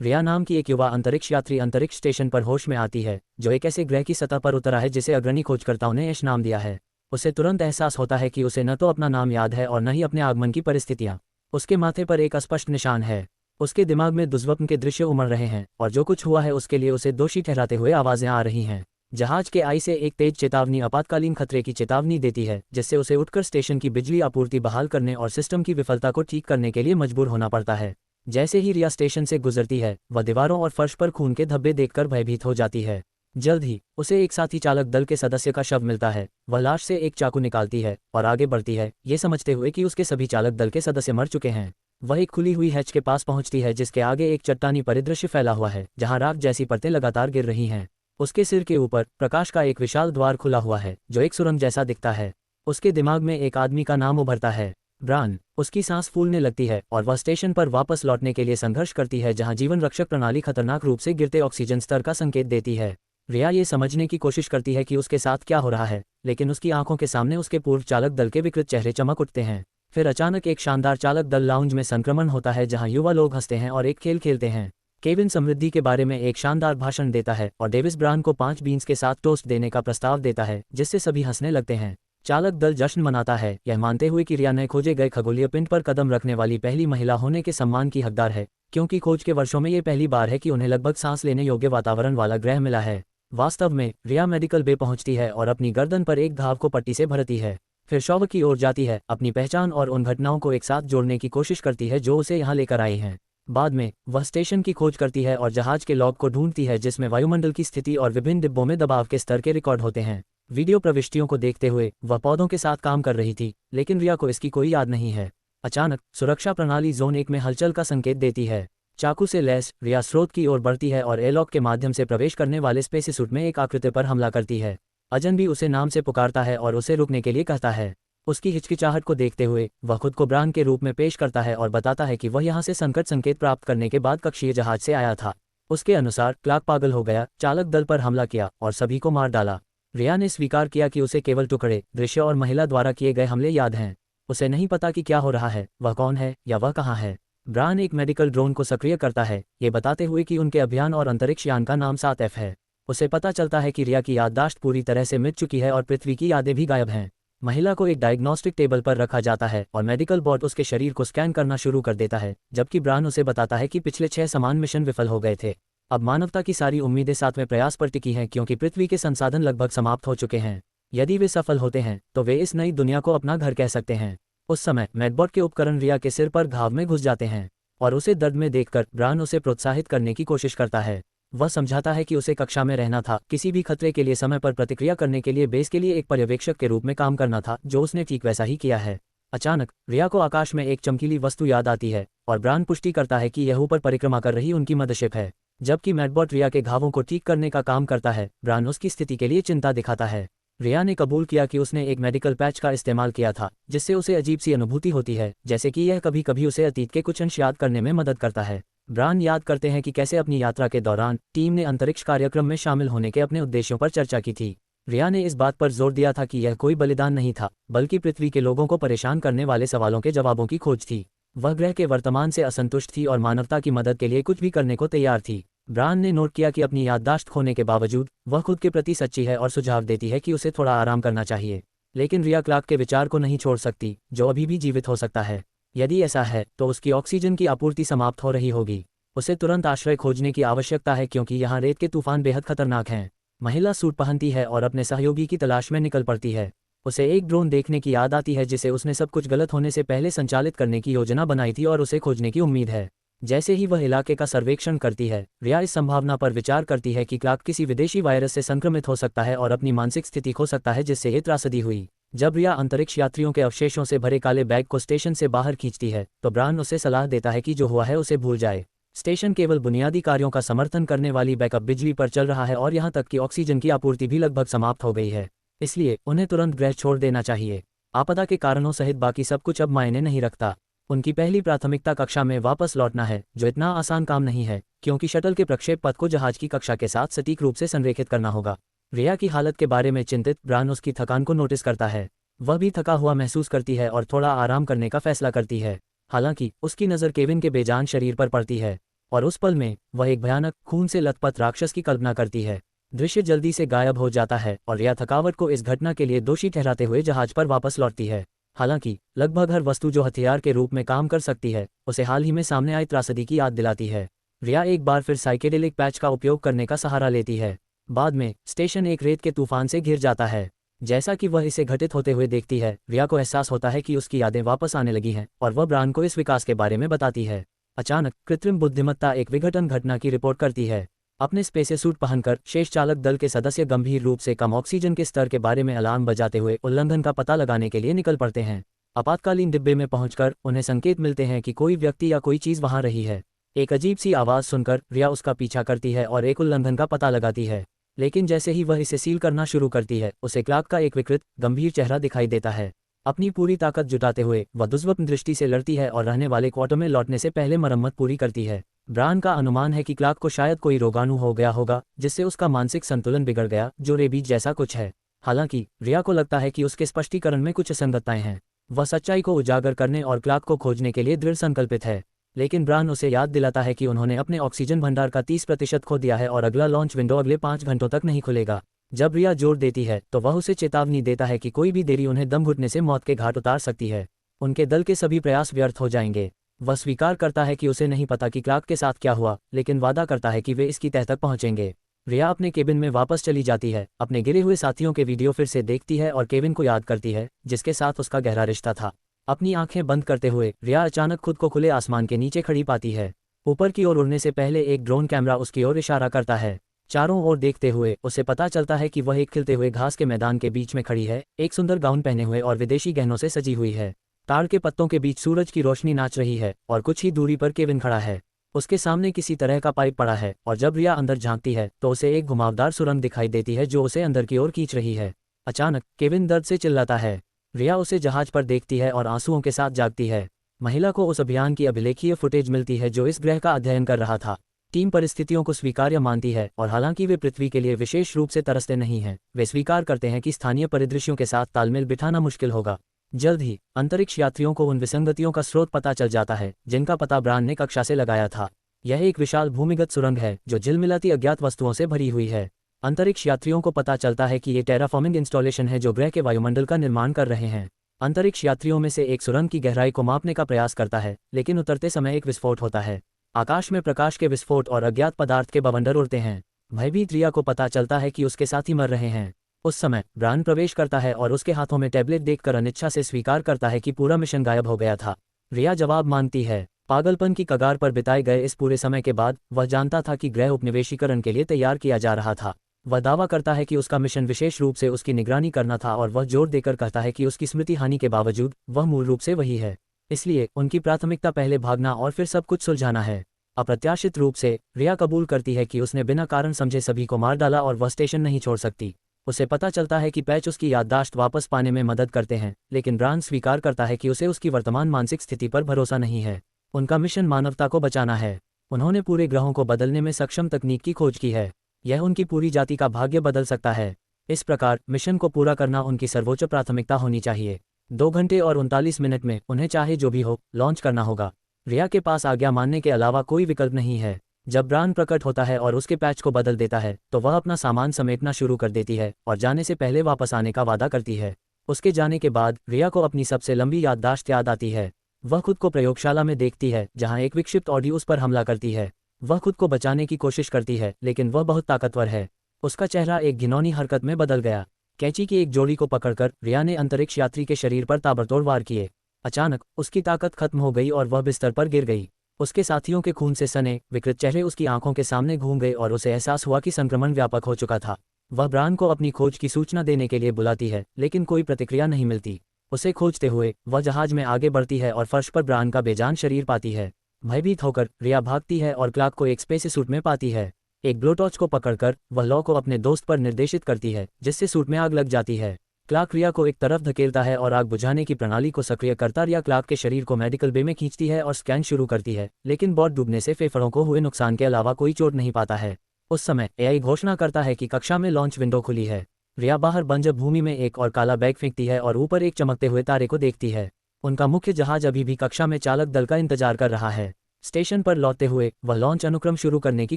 रिया नाम की एक युवा अंतरिक्ष यात्री अंतरिक्ष स्टेशन पर होश में आती है, जो एक ऐसे ग्रह की सतह पर उतरा है जिसे अग्रणी खोजकर्ताओं ने यश नाम दिया है। उसे तुरंत एहसास होता है कि उसे न तो अपना नाम याद है और न ही अपने आगमन की परिस्थितियां। उसके माथे पर एक अस्पष्ट निशान है। उसके दिमाग में दुर्स्वप्न के दृश्य उमड़ रहे हैं और जो कुछ हुआ है उसके लिए उसे दोषी ठहराते हुए आवाजें आ रही हैं। जहाज के आई से एक तेज चेतावनी आपातकालीन खतरे की चेतावनी देती है, जिससे उसे उठकर स्टेशन की बिजली आपूर्ति बहाल करने और सिस्टम की विफलता को ठीक करने के लिए मजबूर होना पड़ता है। जैसे ही रिया स्टेशन से गुजरती है, वह दीवारों और फर्श पर खून के धब्बे देखकर भयभीत हो जाती है। जल्द ही उसे एक साथी चालक दल के सदस्य का शव मिलता है। वह लाश से एक चाकू निकालती है और आगे बढ़ती है, ये समझते हुए कि उसके सभी चालक दल के सदस्य मर चुके हैं। वह एक खुली हुई हैच के पास पहुंचती है, जिसके आगे एक चट्टानी परिदृश्य फैला हुआ है जहां राख जैसी परतें लगातार गिर रही हैं। उसके सिर के ऊपर प्रकाश का एक विशाल द्वार खुला हुआ है, जो एक सुरंग जैसा दिखता है। उसके दिमाग में एक आदमी का नाम उभरता है, ब्रान। उसकी सांस फूलने लगती है और वह स्टेशन पर वापस लौटने के लिए संघर्ष करती है, जहां जीवन रक्षक प्रणाली खतरनाक रूप से गिरते ऑक्सीजन स्तर का संकेत देती है। रिया ये समझने की कोशिश करती है कि उसके साथ क्या हो रहा है, लेकिन उसकी आंखों के सामने उसके पूर्व चालक दल के विकृत चेहरे चमक उठते हैं। फिर अचानक एक शानदार चालक दल लाउंज में संक्रमण होता है, जहां युवा लोग हंसते हैं और एक खेल खेलते हैं। केविन समृद्धि के बारे में एक शानदार भाषण देता है और डेविस ब्रान को 5 बीन्स के साथ टोस्ट देने का प्रस्ताव देता है, जिससे सभी हंसने लगते हैं। चालक दल जश्न मनाता है, यह मानते हुए कि रिया नए खोजे गए खगोलीय पिंड पर कदम रखने वाली पहली महिला होने के सम्मान की हकदार है, क्योंकि खोज के वर्षों में ये पहली बार है कि उन्हें लगभग सांस लेने योग्य वातावरण वाला ग्रह मिला है। वास्तव में रिया मेडिकल बे पहुंचती है और अपनी गर्दन पर एक घाव को पट्टी से भरती है। फिर शव की ओर जाती है, अपनी पहचान और उन घटनाओं को एक साथ जोड़ने की कोशिश करती है जो उसे यहाँ लेकर आई हैं। बाद में वह स्टेशन की खोज करती है और जहाज के लॉग को ढूंढती है, जिसमें वायुमंडल की स्थिति और विभिन्न डिब्बों में दबाव के स्तर के रिकॉर्ड होते हैं। वीडियो प्रविष्टियों को देखते हुए वह पौधों के साथ काम कर रही थी, लेकिन रिया को इसकी कोई याद नहीं है। अचानक सुरक्षा प्रणाली जोन 1 में हलचल का संकेत देती है। चाकू से लैस रिया स्रोत की ओर बढ़ती है और एलॉक के माध्यम से प्रवेश करने वाले स्पेससूट में एक आकृति पर हमला करती है। अजन भी उसे नाम से पुकारता है और उसे रुकने के लिए कहता है। उसकी हिचकिचाहट को देखते हुए वह खुद को ब्रान के रूप में पेश करता है और बताता है कि वह यहाँ से संकट संकेत प्राप्त करने के बाद कक्षीय जहाज से आया था। उसके अनुसार क्लार्क पागल हो गया, चालक दल पर हमला किया और सभी को मार डाला। रिया ने स्वीकार किया कि उसे केवल टुकड़े, दृश्य और महिला द्वारा किए गए हमले याद हैं। उसे नहीं पता कि क्या हो रहा है, वह कौन है या वह कहाँ है। ब्रान एक मेडिकल ड्रोन को सक्रिय करता है, ये बताते हुए कि उनके अभियान और अंतरिक्ष यान का नाम 7F है। उसे पता चलता है कि रिया की याददाश्त पूरी तरह से मिट चुकी है और पृथ्वी की यादें भी गायब हैं। महिला को एक डायग्नोस्टिक टेबल पर रखा जाता है और मेडिकल बॉट उसके शरीर को स्कैन करना शुरू कर देता है, जबकि ब्रान उसे बताता है कि पिछले 6 समान मिशन विफल हो गए थे। अब मानवता की सारी उम्मीदें 7वें प्रयास पर टिकी हैं, क्योंकि पृथ्वी के संसाधन लगभग समाप्त हो चुके हैं। यदि वे सफल होते हैं तो वे इस नई दुनिया को अपना घर कह सकते हैं। उस समय मेडबॉट के उपकरण रिया के सिर पर घाव में घुस जाते हैं और उसे दर्द में देखकर ब्रान उसे प्रोत्साहित करने की कोशिश करता है। वह समझाता है कि उसे कक्षा में रहना था, किसी भी खतरे के लिए समय पर प्रतिक्रिया करने के लिए बेस के लिए एक पर्यवेक्षक के रूप में काम करना था, जो उसने ठीक वैसा ही किया है। अचानक रिया को आकाश में एक चमकीली वस्तु याद आती है और ब्रान पुष्टि करता है कि यह ऊपर परिक्रमा कर रही उनकी मदरशिप है। जबकि मेडबॉट रिया के घावों को ठीक करने का काम करता है, ब्रान उसकी स्थिति के लिए चिंता दिखाता है। रिया ने कबूल किया कि उसने एक मेडिकल पैच का इस्तेमाल किया था, जिससे उसे अजीब सी अनुभूति होती है, जैसे कि यह कभी कभी उसे अतीत के कुछ अंश याद करने में मदद करता है। ब्रान याद करते हैं कि कैसे अपनी यात्रा के दौरान टीम ने अंतरिक्ष कार्यक्रम में शामिल होने के अपने उद्देश्यों पर चर्चा की थी। रिया ने इस बात पर जोर दिया था कि यह कोई बलिदान नहीं था, बल्कि पृथ्वी के लोगों को परेशान करने वाले सवालों के जवाबों की खोज थी। वह ग्रह के वर्तमान से असंतुष्ट थी और मानवता की मदद के लिए कुछ भी करने को तैयार थी। ब्रान ने नोट किया कि अपनी याददाश्त खोने के बावजूद वह खुद के प्रति सच्ची है और सुझाव देती है कि उसे थोड़ा आराम करना चाहिए। लेकिन रिया क्लार्क के विचार को नहीं छोड़ सकती, जो अभी भी जीवित हो सकता है। यदि ऐसा है तो उसकी ऑक्सीजन की आपूर्ति समाप्त हो रही होगी। उसे तुरंत आश्रय खोजने की आवश्यकता है, क्योंकि यहाँ रेत के तूफान बेहद खतरनाक हैं। महिला सूट पहनती है और अपने सहयोगी की तलाश में निकल पड़ती है। उसे एक ड्रोन देखने की याद आती है, जिसे उसने सब कुछ गलत होने से पहले संचालित करने की योजना बनाई थी और उसे खोजने की उम्मीद है। जैसे ही वह इलाके का सर्वेक्षण करती है, रिया इस संभावना पर विचार करती है कि क्लार्क किसी विदेशी वायरस से संक्रमित हो सकता है और अपनी मानसिक स्थिति खो सकता है, जिससे ये त्रासदी हुई। जब रिया अंतरिक्ष यात्रियों के अवशेषों से भरे काले बैग को स्टेशन से बाहर खींचती है, तो ब्रान उसे सलाह देता है कि जो हुआ है उसे भूल जाए। स्टेशन केवल बुनियादी कार्यों का समर्थन करने वाली बैकअप बिजली पर चल रहा है और यहाँ तक कि ऑक्सीजन की आपूर्ति भी लगभग समाप्त हो गई है, इसलिए उन्हें तुरंत ग्रह छोड़ देना चाहिए। आपदा के कारणों सहित बाकी सब कुछ अब मायने नहीं रखता। उनकी पहली प्राथमिकता कक्षा में वापस लौटना है, जो इतना आसान काम नहीं है, क्योंकि शटल के प्रक्षेप पथ को जहाज की कक्षा के साथ सटीक रूप से संरेखित करना होगा। रिया की हालत के बारे में चिंतित ब्रान उसकी थकान को नोटिस करता है। वह भी थका हुआ महसूस करती है और थोड़ा आराम करने का फैसला करती है। हालांकि उसकी नज़र केविन के बेजान शरीर पर पड़ती है। और उस पल में वह एक भयानक खून से लथपथ राक्षस की कल्पना करती है। दृश्य जल्दी से गायब हो जाता है और रिया थकावट को इस घटना के लिए दोषी ठहराते हुए जहाज पर वापस लौटती है। हालांकि लगभग हर वस्तु जो हथियार के रूप में काम कर सकती है उसे हाल ही में सामने आई त्रासदी की याद दिलाती है। रिया एक बार फिर साइकेडेलिक पैच का उपयोग करने का सहारा लेती है। बाद में स्टेशन एक रेत के तूफान से घिर जाता है। जैसा कि वह इसे घटित होते हुए देखती है, रिया को एहसास होता है कि उसकी यादें वापस आने लगी हैं और वह ब्रान को इस विकास के बारे में बताती है। अचानक कृत्रिम बुद्धिमत्ता एक विघटन घटना की रिपोर्ट करती है। अपने स्पेस सूट पहनकर शेष चालक दल के सदस्य गंभीर रूप से कम ऑक्सीजन के स्तर के बारे में अलार्म बजाते हुए उल्लंघन का पता लगाने के लिए निकल पड़ते हैं। आपातकालीन डिब्बे में पहुंचकर उन्हें संकेत मिलते हैं कि कोई व्यक्ति या कोई चीज़ वहां रही है। एक अजीब सी आवाज़ सुनकर रिया उसका पीछा करती है और एक उल्लंघन का पता लगाती है। लेकिन जैसे ही वह इसे सील करना शुरू करती है, उसे क्लार्क का एक विकृत गंभीर चेहरा दिखाई देता है। अपनी पूरी ताकत जुटाते हुए वह दुर्स्वप्न दृष्टि से लड़ती है और रहने वाले क्वार्टर में लौटने से पहले मरम्मत पूरी करती है। ब्रान का अनुमान है कि क्लार्क को शायद कोई रोगाणु हो गया होगा जिससे उसका मानसिक संतुलन बिगड़ गया, जो रेबीज जैसा कुछ है। हालांकि रिया को लगता है कि उसके स्पष्टीकरण में कुछ असंगतताएं हैं। वह सच्चाई को उजागर करने और क्लार्क को खोजने के लिए दृढ़ संकल्पित है। लेकिन ब्रान उसे याद दिलाता है कि उन्होंने अपने ऑक्सीजन भंडार का 30% खो दिया है और अगला लॉन्च विंडो अगले 5 घंटों तक नहीं खुलेगा। जब रिया जोर देती है तो वह उसे चेतावनी देता है कि कोई भी देरी उन्हें दम घुटने से मौत के घाट उतार सकती है। उनके दल के सभी प्रयास व्यर्थ हो जाएंगे। वह स्वीकार करता है कि उसे नहीं पता कि क्लार्क के साथ क्या हुआ, लेकिन वादा करता है कि वे इसकी तह तक पहुंचेंगे। रिया अपने केबिन में वापस चली जाती है, अपने गिरे हुए साथियों के वीडियो फिर से देखती है और केविन को याद करती है जिसके साथ उसका गहरा रिश्ता था। अपनी आंखें बंद करते हुए रिया अचानक खुद को खुले आसमान के नीचे खड़ी पाती है। ऊपर की ओर उड़ने से पहले एक ड्रोन कैमरा उसकी ओर इशारा करता है। चारों ओर देखते हुए उसे पता चलता है कि वह एक खिलते हुए घास के मैदान के बीच में खड़ी है, एक सुंदर गाउन पहने हुए और विदेशी गहनों से सजी हुई है। ताड़ के पत्तों के बीच सूरज की रोशनी नाच रही है और कुछ ही दूरी पर केविन खड़ा है। उसके सामने किसी तरह का पाइप पड़ा है और जब रिया अंदर झांकती है तो उसे एक घुमावदार सुरंग दिखाई देती है जो उसे अंदर की ओर खींच रही है। अचानक केविन दर्द से चिल्लाता है। रिया उसे जहाज पर देखती है और आंसुओं के साथ जागती है। महिला को उस अभियान की अभिलेखीय फुटेज मिलती है जो इस ग्रह का अध्ययन कर रहा था। टीम परिस्थितियों को स्वीकार्य मानती है और हालांकि वे पृथ्वी के लिए विशेष रूप से तरसते नहीं हैं, वे स्वीकार करते हैं कि स्थानीय परिदृश्यों के साथ तालमेल बिठाना मुश्किल होगा। जल्द ही अंतरिक्ष यात्रियों को उन विसंगतियों का स्रोत पता चल जाता है जिनका पता ब्रान ने कक्षा से लगाया था। यह एक विशाल भूमिगत सुरंग है जो झिलमिलाती अज्ञात वस्तुओं से भरी हुई है। अंतरिक्ष यात्रियों को पता चलता है कि ये टेराफॉर्मिंग इंस्टॉलेशन है जो ग्रह के वायुमंडल का निर्माण कर रहे हैं। अंतरिक्ष यात्रियों में से एक सुरंग की गहराई को मापने का प्रयास करता है, लेकिन उतरते समय एक विस्फोट होता है। आकाश में प्रकाश के विस्फोट और अज्ञात पदार्थ के बवंडर उड़ते हैं। भयभीत रिया को पता चलता है कि उसके साथी मर रहे हैं। उस समय ब्रान प्रवेश करता है और उसके हाथों में टैबलेट देखकर अनिच्छा से स्वीकार करता है कि पूरा मिशन गायब हो गया था। रिया जवाब मांगती है। पागलपन की कगार पर बिताए गए इस पूरे समय के बाद वह जानता था कि ग्रह उपनिवेशीकरण के लिए तैयार किया जा रहा था। वह दावा करता है कि उसका मिशन विशेष रूप से उसकी निगरानी करना था और वह जोर देकर कहता है कि उसकी स्मृति हानि के बावजूद वह मूल रूप से वही है। इसलिए उनकी प्राथमिकता पहले भागना और फिर सब कुछ सुलझाना है। अप्रत्याशित रूप से रिया कबूल करती है कि उसने बिना कारण समझे सभी को मार डाला और वह स्टेशन नहीं छोड़ सकती। उसे पता चलता है कि पैच उसकी याददाश्त वापस पाने में मदद करते हैं, लेकिन ब्रान स्वीकार करता है कि उसे उसकी वर्तमान मानसिक स्थिति पर भरोसा नहीं है। उनका मिशन मानवता को बचाना है। उन्होंने पूरे ग्रहों को बदलने में सक्षम तकनीक की खोज की है। यह उनकी पूरी जाति का भाग्य बदल सकता है। इस प्रकार मिशन को पूरा करना उनकी सर्वोच्च प्राथमिकता होनी चाहिए। 2 घंटे और 39 मिनट में उन्हें चाहे जो भी हो लॉन्च करना होगा। रिया के पास आज्ञा मानने के अलावा कोई विकल्प नहीं है। जब ब्रान प्रकट होता है और उसके पैच को बदल देता है तो वह अपना सामान समेटना शुरू कर देती है और जाने से पहले वापस आने का वादा करती है। उसके जाने के बाद रिया को अपनी सबसे लंबी याददाश्त याद आती है। वह खुद को प्रयोगशाला में देखती है जहां एक विक्षिप्त ऑडी उस पर हमला करती है। वह खुद को बचाने की कोशिश करती है, लेकिन वह बहुत ताकतवर है। उसका चेहरा एक घिनौनी हरकत में बदल गया। कैंची की एक जोड़ी को पकड़कर रिया ने अंतरिक्ष यात्री के शरीर पर ताबड़तोड़ वार किए। अचानक उसकी ताकत खत्म हो गई और वह बिस्तर पर गिर गई। उसके साथियों के खून से सने विकृत चेहरे उसकी आंखों के सामने घूम गए और उसे एहसास हुआ कि संक्रमण व्यापक हो चुका था। वह ब्रान को अपनी खोज की सूचना देने के लिए बुलाती है, लेकिन कोई प्रतिक्रिया नहीं मिलती। उसे खोजते हुए वह जहाज में आगे बढ़ती है और फर्श पर ब्रान का बेजान शरीर पाती है। भयभीत होकर रिया भागती है और क्लार्क को एक स्पेस सूट में पाती है। एक ब्लोटॉर्च को पकड़कर वह लॉ को अपने दोस्त पर निर्देशित करती है, जिससे सूट में आग लग जाती है। क्लार्क रिया को एक तरफ धकेलता है और आग बुझाने की प्रणाली को सक्रिय करता रिया क्लार्क के शरीर को मेडिकल बे में खींचती है और स्कैन शुरू करती है, लेकिन बोट डूबने से फेफड़ों को हुए नुकसान के अलावा कोई चोट नहीं पाता है। उस समय एआई घोषणा करता है कि कक्षा में लॉन्च विंडो खुली है। रिया बाहर बंजर भूमि में एक और काला बैग फेंकती है और ऊपर एक चमकते हुए तारे को देखती है। उनका मुख्य जहाज अभी भी कक्षा में चालक दल का इंतजार कर रहा है। स्टेशन पर लौटते हुए वह लॉन्च अनुक्रम शुरू करने की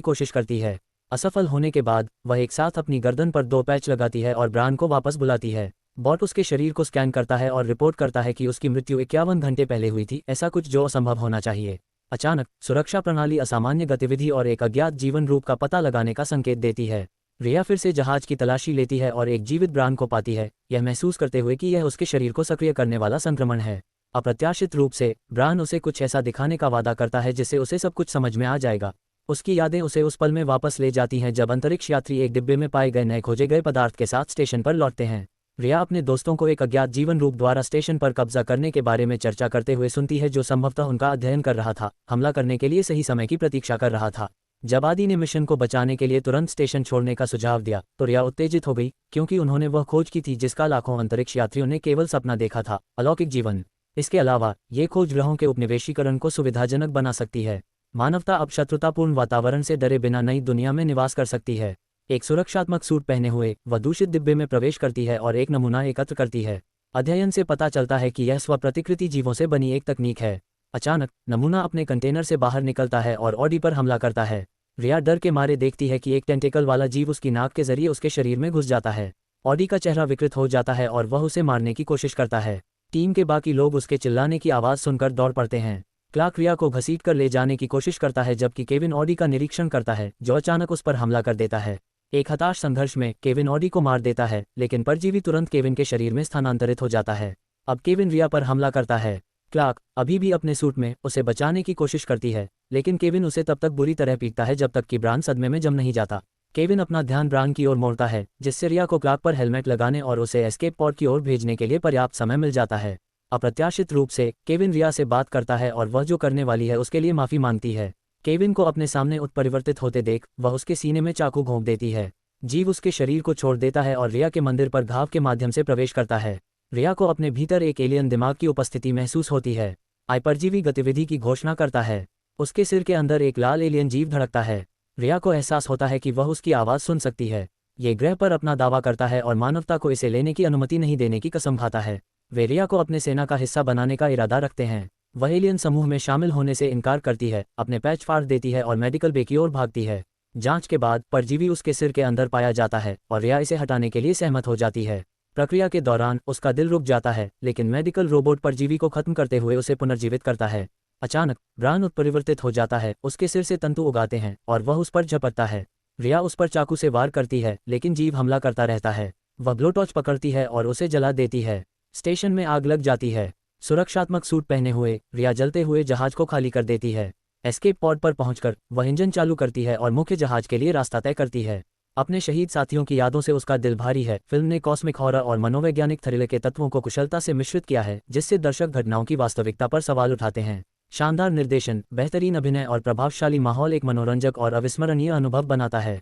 कोशिश करती है। असफल होने के बाद वह एक साथ अपनी गर्दन पर 2 पैच लगाती है और ब्रान को वापस बुलाती है। बॉट उसके शरीर को स्कैन करता है और रिपोर्ट करता है कि उसकी मृत्यु 51 घंटे पहले हुई थी, ऐसा कुछ जो असंभव होना चाहिए। अचानक सुरक्षा प्रणाली असामान्य गतिविधि और एक अज्ञात जीवन रूप का पता लगाने का संकेत देती है। रिया फिर से जहाज की तलाशी लेती है और एक जीवित ब्रान को पाती है, यह महसूस करते हुए कि यह उसके शरीर को सक्रिय करने वाला संक्रमण है। अप्रत्याशित रूप से ब्रान उसे कुछ ऐसा दिखाने का वादा करता है जिससे उसे सब कुछ समझ में आ जाएगा। उसकी यादें उसे उस पल में वापस ले जाती हैं जब अंतरिक्ष यात्री एक डिब्बे में पाए गए नए खोजे गए पदार्थ के साथ स्टेशन पर लौटते हैं। रिया अपने दोस्तों को एक अज्ञात जीवन रूप द्वारा स्टेशन पर कब्जा करने के बारे में चर्चा करते हुए सुनती है, जो संभवतः उनका अध्ययन कर रहा था, हमला करने के लिए सही समय की प्रतीक्षा कर रहा था। जब आदि ने मिशन को बचाने के लिए तुरंत स्टेशन छोड़ने का सुझाव दिया तो रिया उत्तेजित हो गई, क्योंकि उन्होंने वह खोज की थी जिसका लाखों अंतरिक्ष यात्रियों ने केवल सपना देखा था, अलौकिक जीवन। इसके अलावा ये खोज ग्रहों के उपनिवेशीकरण को सुविधाजनक बना सकती है। मानवता अब शत्रुतापूर्ण वातावरण से डरे बिना नई दुनिया में निवास कर सकती है। एक सुरक्षात्मक सूट पहने हुए वह दूषित डिब्बे में प्रवेश करती है और एक नमूना एकत्र करती है। अध्ययन से पता चलता है कि यह स्वप्रतिकृति जीवों से बनी एक तकनीक है। अचानक नमूना अपने कंटेनर से बाहर निकलता है और ऑडी पर हमला करता है। रिया डर के मारे देखती है कि एक टेंटेकल वाला जीव उसकी नाक के जरिए उसके शरीर में घुस जाता है। ऑडी का चेहरा विकृत हो जाता है और वह उसे मारने की कोशिश करता है। टीम के बाकी लोग उसके चिल्लाने की आवाज़ सुनकर दौड़ पड़ते हैं। क्लार्क रिया को घसीट कर ले जाने की कोशिश करता है जबकि केविन ऑडी का निरीक्षण करता है, जो अचानक उस पर हमला कर देता है। एक हताश संघर्ष में केविन ऑडी को मार देता है, लेकिन परजीवी तुरंत केविन के शरीर में स्थानांतरित हो जाता है। अब केविन रिया पर हमला करता है। क्लार्क अभी भी अपने सूट में उसे बचाने की कोशिश करती है, लेकिन केविन उसे तब तक बुरी तरह पीटता है जब तक कि ब्रान सदमे में जम नहीं जाता। केविन अपना ध्यान ब्रान की ओर मोड़ता है, जिससे रिया को क्लार्क पर हेलमेट लगाने और उसे एस्केप पॉड की ओर भेजने के लिए पर्याप्त समय मिल जाता है। अप्रत्याशित रूप से केविन रिया से बात करता है और वह जो करने वाली है उसके लिए माफ़ी मांगती है। केविन को अपने सामने उत्परिवर्तित होते देख वह उसके सीने में चाकू घोंप देती है। जीव उसके शरीर को छोड़ देता है और रिया के मंदिर पर घाव के माध्यम से प्रवेश करता है। रिया को अपने भीतर एक एलियन दिमाग की उपस्थिति महसूस होती है। परजीवी गतिविधि की घोषणा करता है। उसके सिर के अंदर एक लाल एलियन जीव धड़कता है। रिया को एहसास होता है कि वह उसकी आवाज़ सुन सकती है। ये ग्रह पर अपना दावा करता है और मानवता को इसे लेने की अनुमति नहीं देने की कसम खाता है। वे रिया को अपने सेना का हिस्सा बनाने का इरादा रखते हैं। वह एलियन समूह में शामिल होने से इनकार करती है, अपने पैच फाड़ देती है और मेडिकल बे की ओर भागती है। जांच के बाद परजीवी उसके सिर के अंदर पाया जाता है और रिया इसे हटाने के लिए सहमत हो जाती है। प्रक्रिया के दौरान उसका दिल रुक जाता है, लेकिन मेडिकल रोबोट परजीवी को खत्म करते हुए उसे पुनर्जीवित करता है। अचानक ब्रान उत्परिवर्तित हो जाता है, उसके सिर से तंतु उगाते हैं और वह उस पर झपटता है। रिया उस पर चाकू से वार करती है, लेकिन जीव हमला करता रहता है। वह ब्लोटॉर्च पकड़ती है और उसे जला देती है। स्टेशन में आग लग जाती है। सुरक्षात्मक सूट पहने हुए रिया जलते हुए जहाज को खाली कर देती है। एस्केप पॉड पर पहुंचकर वह इंजन चालू करती है और मुख्य जहाज के लिए रास्ता तय करती है। अपने शहीद साथियों की यादों से उसका दिल भारी है। फिल्म ने कॉस्मिक हॉरर और मनोवैज्ञानिक थ्रिलर के तत्वों को कुशलता से मिश्रित किया है, जिससे दर्शक घटनाओं की वास्तविकता पर सवाल उठाते हैं। शानदार निर्देशन, बेहतरीन अभिनय और प्रभावशाली माहौल एक मनोरंजक और अविस्मरणीय अनुभव बनाता है।